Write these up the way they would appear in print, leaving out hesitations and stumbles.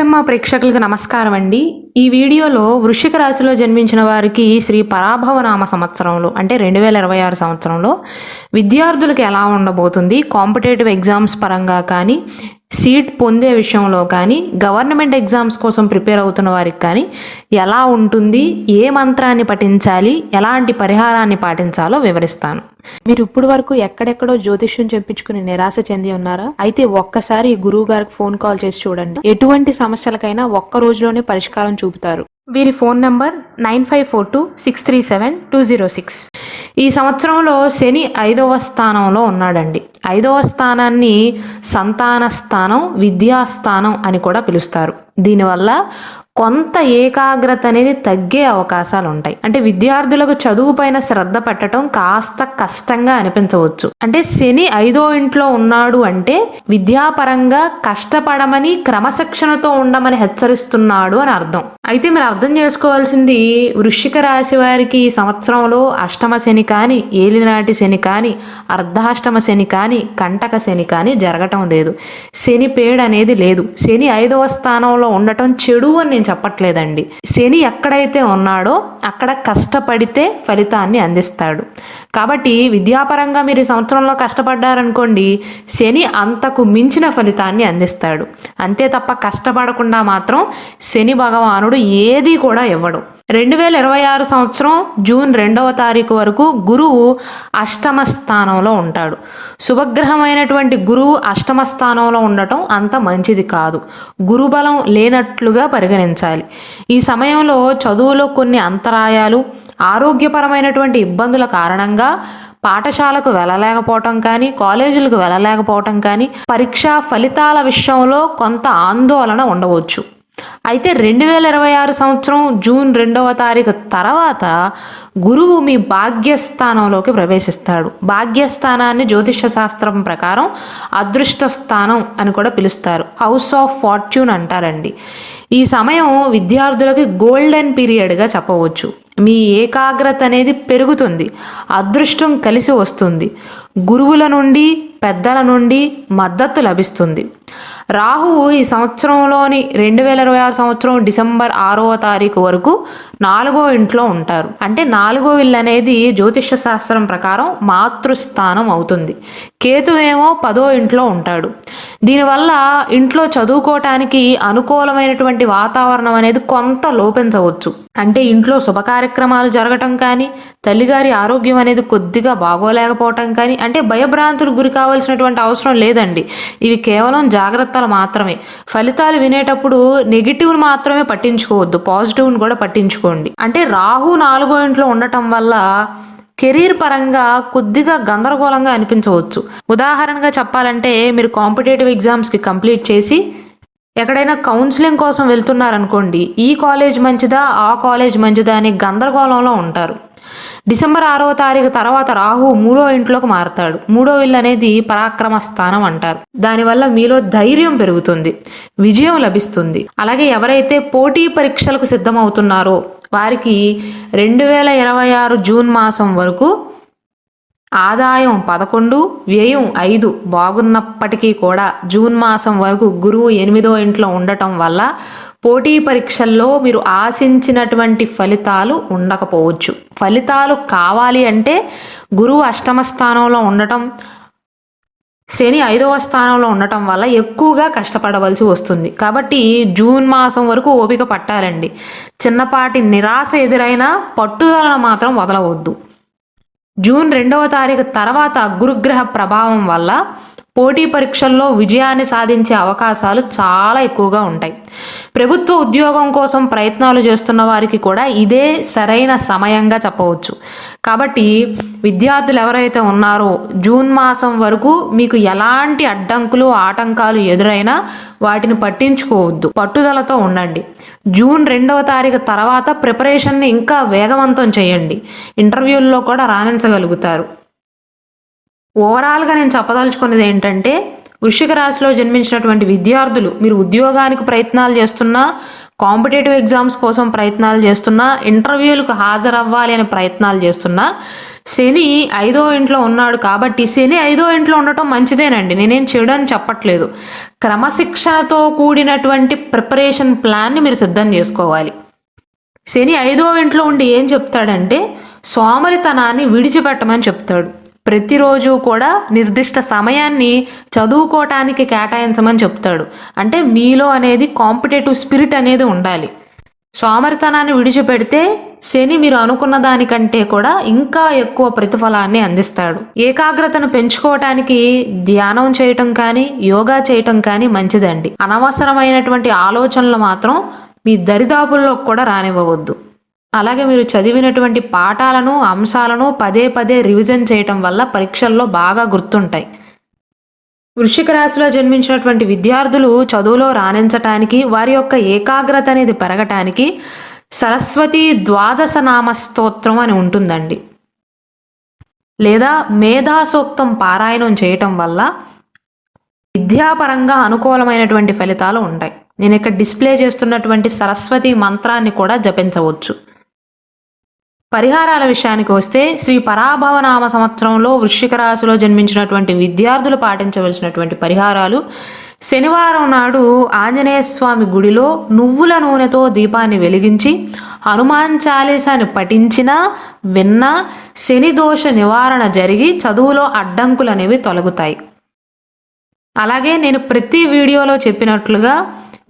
తెలుగుడమ్మ ప్రేక్షకులకు నమస్కారం అండి. ఈ వీడియోలో వృశ్చిక రాశిలో జన్మించిన వారికి శ్రీ పరాభవనామ సంవత్సరంలో అంటే 2026 సంవత్సరంలో విద్యార్థులకు ఎలా ఉండబోతుంది, కాంపిటేటివ్ ఎగ్జామ్స్ పరంగా కానీ, సీట్ పొందే విషయంలో కానీ, గవర్నమెంట్ ఎగ్జామ్స్ కోసం ప్రిపేర్ అవుతున్న వారికి కానీ ఎలా ఉంటుంది, ఏ మంత్రాన్ని పఠించాలి, ఎలాంటి పరిహారాన్ని పాటించాలో వివరిస్తాను. మీరు ఇప్పుడు వరకు ఎక్కడెక్కడో జ్యోతిష్యం చెప్పించుకుని నిరాశ చెంది ఉన్నారా? అయితే ఒక్కసారి ఈ గురువు గారికి ఫోన్ కాల్ చేసి చూడండి. ఎటువంటి సమస్యలకైనా ఒక్క రోజులోనే పరిష్కారం చూపుతారు. వీరి ఫోన్ నంబర్ 9542637206. ఈ సంవత్సరంలో శని 5వ స్థానంలో ఉన్నాడండి. 5వ స్థానాన్ని సంతాన స్థానం, విద్యాస్థానం అని కూడా పిలుస్తారు. దీనివల్ల కొంత ఏకాగ్రత అనేది తగ్గే అవకాశాలు ఉంటాయి. అంటే విద్యార్థులకు చదువు పైన శ్రద్ధ పెట్టడం కాస్త కష్టంగా అనిపించవచ్చు. అంటే శని 5వ ఇంట్లో ఉన్నాడు అంటే విద్యాపరంగా కష్టపడమని, క్రమశిక్షణతో ఉండమని హెచ్చరిస్తున్నాడు అని అర్థం. అయితే మీరు అర్థం చేసుకోవాల్సింది, వృశ్చిక రాశి వారికి ఈ సంవత్సరంలో అష్టమ శని కానీ, ఏలినాటి శని కానీ, అర్ధాష్టమ శని కానీ, కంటక శని కానీ జరగటం లేదు. శని పేడు అనేది లేదు. శని 5వ స్థానంలో ఉండటం చెడు అని నేను చెప్పట్లేదండి. శని ఎక్కడైతే ఉన్నాడో అక్కడ కష్టపడితే ఫలితాన్ని అందిస్తాడు. కాబట్టి విద్యాపరంగా మీరు ఈ సంవత్సరంలో కష్టపడ్డారనుకోండి, శని అంతకు మించిన ఫలితాన్ని అందిస్తాడు. అంతే తప్ప కష్టపడకుండా మాత్రం శని భగవానుడు ఏది కూడా ఇవ్వడు. 2026 సంవత్సరం జూన్ 2వ తారీఖు వరకు గురువు అష్టమ స్థానంలో ఉంటాడు. శుభగ్రహమైనటువంటి గురువు అష్టమ స్థానంలో ఉండటం అంత మంచిది కాదు. గురుబలం లేనట్లుగా పరిగణించాలి. ఈ సమయంలో చదువులో కొన్ని అంతరాయాలు, ఆరోగ్యపరమైనటువంటి ఇబ్బందుల కారణంగా పాఠశాలకు వెళ్ళలేకపోవటం కానీ, కాలేజీలకు వెళ్ళలేకపోవటం కానీ, పరీక్షా ఫలితాల విషయంలో కొంత ఆందోళన ఉండవచ్చు. అయితే 2026 సంవత్సరం జూన్ 2వ తారీఖు తర్వాత గురువు మీ భాగ్యస్థానంలోకి ప్రవేశిస్తాడు. భాగ్యస్థానాన్ని జ్యోతిష శాస్త్రం ప్రకారం అదృష్ట స్థానం అని కూడా పిలుస్తారు. హౌస్ ఆఫ్ ఫార్చ్యూన్ అంటారండి. ఈ సమయం విద్యార్థులకి గోల్డెన్ పీరియడ్గా చెప్పవచ్చు. మీ ఏకాగ్రత అనేది పెరుగుతుంది, అదృష్టం కలిసి వస్తుంది, గురువుల నుండి, పెద్దల నుండి మద్దతు లభిస్తుంది. రాహువు ఈ సంవత్సరంలోని 2026 సంవత్సరం డిసెంబర్ 6వ తారీఖు వరకు 4వ ఇంట్లో ఉంటారు. అంటే 4వ ఇల్లు అనేది జ్యోతిష శాస్త్రం ప్రకారం మాతృస్థానం అవుతుంది. కేతువేమో 10వ ఇంట్లో ఉంటాడు. దీనివల్ల ఇంట్లో చదువుకోవటానికి అనుకూలమైనటువంటి వాతావరణం అనేది కొంత లోపించవచ్చు. అంటే ఇంట్లో శుభ కార్యక్రమాలు జరగటం కానీ, తల్లిగారి ఆరోగ్యం అనేది కొద్దిగా బాగోలేకపోవటం కానీ, అంటే భయభ్రాంతులు గురి కావాల్సినటువంటి అవసరం లేదండి. ఇవి కేవలం జాగ్రత్తలు మాత్రమే. ఫలితాలు వినేటప్పుడు నెగిటివ్ని మాత్రమే పట్టించుకోవద్దు, పాజిటివ్ని కూడా పట్టించుకోండి. అంటే రాహు 4వ ఇంట్లో ఉండటం వల్ల కెరీర్ పరంగా కొద్దిగా గందరగోళంగా అనిపించవచ్చు. ఉదాహరణగా చెప్పాలంటే, మీరు కాంపిటేటివ్ ఎగ్జామ్స్కి కంప్లీట్ చేసి ఎక్కడైనా కౌన్సిలింగ్ కోసం వెళ్తున్నారనుకోండి, ఈ కాలేజ్ మంచిదా, ఆ కాలేజ్ మంచిదా అనే గందరగోళంలో ఉంటారు. డిసెంబర్ 6వ తారీఖు తర్వాత రాహు 3వ ఇంట్లోకి మారతాడు. 3వ ఇల్లు అనేది పరాక్రమ స్థానం అంటారు. దానివల్ల మీలో ధైర్యం పెరుగుతుంది, విజయం లభిస్తుంది. అలాగే ఎవరైతే పోటీ పరీక్షలకు సిద్ధమవుతున్నారో వారికి 2026 జూన్ మాసం వరకు ఆదాయం 11, వ్యయం 5 బాగున్నప్పటికీ కూడా జూన్ మాసం వరకు గురువు 8వ ఇంట్లో ఉండటం వల్ల పోటీ పరీక్షల్లో మీరు ఆశించినటువంటి ఫలితాలు ఉండకపోవచ్చు. ఫలితాలు కావాలి అంటే గురువు అష్టమ స్థానంలో ఉండటం, శని 5వ స్థానంలో ఉండటం వల్ల ఎక్కువగా కష్టపడవలసి వస్తుంది. కాబట్టి జూన్ మాసం వరకు ఓపిక పట్టాలండి. చిన్నపాటి నిరాశ ఎదురైనా పట్టుదలను మాత్రం వదలవద్దు. జూన్ 2వ తారీఖు తర్వాత గురుగ్రహ ప్రభావం వల్ల పోటీ పరీక్షల్లో విజయాన్ని సాధించే అవకాశాలు చాలా ఎక్కువగా ఉంటాయి. ప్రభుత్వ ఉద్యోగం కోసం ప్రయత్నాలు చేస్తున్న వారికి కూడా ఇదే సరైన సమయంగా చెప్పవచ్చు. కాబట్టి విద్యార్థులు ఎవరైతే ఉన్నారో జూన్ మాసం వరకు మీకు ఎలాంటి అడ్డంకులు, ఆటంకాలు ఎదురైనా వాటిని పట్టించుకోవద్దు, పట్టుదలతో ఉండండి. జూన్ 2వ తారీఖు తర్వాత ప్రిపరేషన్ని ఇంకా వేగవంతం చేయండి. ఇంటర్వ్యూల్లో కూడా రాణించగలుగుతారు. ఓవరాల్గా నేను చెప్పదలుచుకున్నది ఏంటంటే, వృశ్చిక రాశిలో జన్మించినటువంటి విద్యార్థులు మీరు ఉద్యోగానికి ప్రయత్నాలు చేస్తున్నా, కాంపిటేటివ్ ఎగ్జామ్స్ కోసం ప్రయత్నాలు చేస్తున్నా, ఇంటర్వ్యూలకు హాజరవ్వాలి అనే ప్రయత్నాలు చేస్తున్నా, శని 5వ ఇంట్లో ఉన్నాడు కాబట్టి శని 5వ ఇంట్లో ఉండటం మంచిదేనండి. నేనేం చెడు అని చెప్పట్లేదు. క్రమశిక్షణతో కూడినటువంటి ప్రిపరేషన్ ప్లాన్ని మీరు సిద్ధం చేసుకోవాలి. శని 5వ ఇంట్లో ఉండి ఏం చెప్తాడంటే సోమరితనాన్ని విడిచిపెట్టమని చెప్తాడు. ప్రతిరోజు కూడా నిర్దిష్ట సమయాన్ని చదువుకోవటానికి కేటాయించమని చెప్తాడు. అంటే మీలో అనేది కాంపిటేటివ్ స్పిరిట్ అనేది ఉండాలి. సోమరితనాన్ని విడిచిపెడితే శని మీరు అనుకున్న దానికంటే కూడా ఇంకా ఎక్కువ ప్రతిఫలాన్ని అందిస్తాడు. ఏకాగ్రతను పెంచుకోవటానికి ధ్యానం చేయటం కానీ యోగా చేయటం కానీ మంచిదండి. అనవసరమైనటువంటి ఆలోచనలు మాత్రం మీ దరిదాపుల్లో కూడా రానివ్వవద్దు. అలాగే మీరు చదివినటువంటి పాఠాలను అంశాలను పదే పదే రివిజన్ చేయటం వల్ల పరీక్షల్లో బాగా గుర్తుంటాయి. వృశ్చిక రాశిలో జన్మించినటువంటి విద్యార్థులు చదువులో రాణించటానికి వారి యొక్క ఏకాగ్రత అనేది పెరగటానికి సరస్వతి ద్వాదశ నామ స్తోత్రం అని ఉంటుందండి. లేదా మేధాసూక్తం పారాయణం చేయటం వల్ల విద్యాపరంగా అనుకూలమైనటువంటి ఫలితాలు ఉంటాయి. నేను ఇక్కడ డిస్ప్లే చేస్తున్నటువంటి సరస్వతి మంత్రాన్ని కూడా జపించవచ్చు. పరిహారాల విషయానికి వస్తే శ్రీ పరాభవనామ సంవత్సరంలో వృశ్చిక రాశిలో జన్మించినటువంటి విద్యార్థులు పాటించవలసినటువంటి పరిహారాలు: శనివారం నాడు ఆంజనేయ స్వామి గుడిలో నువ్వుల నూనెతో దీపాన్ని వెలిగించి హనుమాన్ చాలీసాని పఠించినా విన్నా శని దోష నివారణ జరిగి చదువులో అడ్డంకులు అనేవి తొలగుతాయి. అలాగే నేను ప్రతి వీడియోలో చెప్పినట్లుగా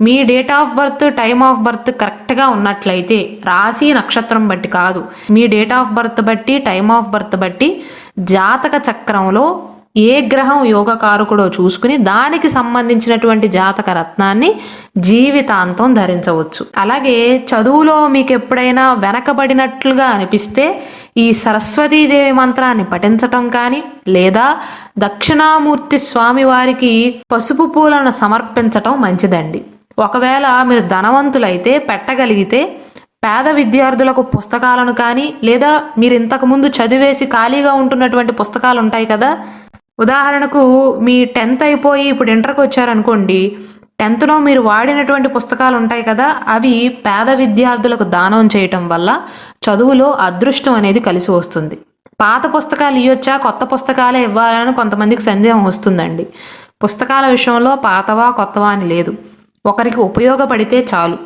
మీ date of birth time of birth కరెక్ట్గా ఉన్నట్లయితే, రాశి నక్షత్రం బట్టి కాదు, మీ డేట్ ఆఫ్ బర్త్ బట్టి టైమ్ ఆఫ్ బర్త్ బట్టి జాతక చక్రంలో ఏ గ్రహం యోగకారకుడో చూసుకుని దానికి సంబంధించినటువంటి జాతక రత్నాన్ని జీవితాంతం ధరించవచ్చు. అలాగే చదువులో మీకు ఎప్పుడైనా వెనకబడినట్లుగా అనిపిస్తే ఈ సరస్వతీదేవి మంత్రాన్ని పఠించటం కానీ లేదా దక్షిణామూర్తి స్వామి వారికి పసుపు పూలను సమర్పించటం మంచిదండి. ఒకవేళ మీరు ధనవంతులైతే పెట్టగలిగితే పేద విద్యార్థులకు పుస్తకాలను కానీ లేదా మీరు ఇంతకుముందు చదివేసి ఖాళీగా ఉంటున్నటువంటి పుస్తకాలు ఉంటాయి కదా, ఉదాహరణకు మీ 10th అయిపోయి ఇప్పుడు ఇంటర్కి వచ్చారనుకోండి, 10thలో మీరు వాడినటువంటి పుస్తకాలు ఉంటాయి కదా, అవి పేద విద్యార్థులకు దానం చేయటం వల్ల చదువులో అదృష్టం అనేది కలిసి వస్తుంది. పాత పుస్తకాలు ఇవ్వచ్చా కొత్త పుస్తకాలే ఇవ్వాలని కొంతమందికి సందేహం వస్తుందండి. పుస్తకాల విషయంలో పాతవా కొత్తవా అని లేదు, ఒకరికి ఉపయోగపడితే చాలు.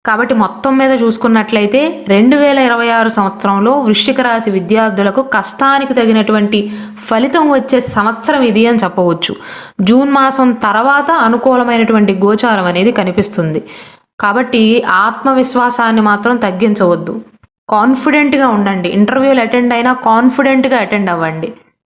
కాబట్టి మొత్తం మీద చూసుకున్నట్లయితే 2026 సంవత్సరంలో వృశ్చిక రాశి విద్యార్థులకు కష్టానికి తగినటువంటి ఫలితం వచ్చే సంవత్సరం ఇది అని చెప్పవచ్చు. జూన్ మాసం తర్వాత అనుకూలమైనటువంటి గోచారం అనేది కనిపిస్తుంది. కాబట్టి ఆత్మవిశ్వాసాన్ని మాత్రం తగ్గించవద్దు. కాన్ఫిడెంట్గా ఉండండి. ఇంటర్వ్యూలు అటెండ్ అయినా కాన్ఫిడెంట్గా అటెండ్ అవ్వండి.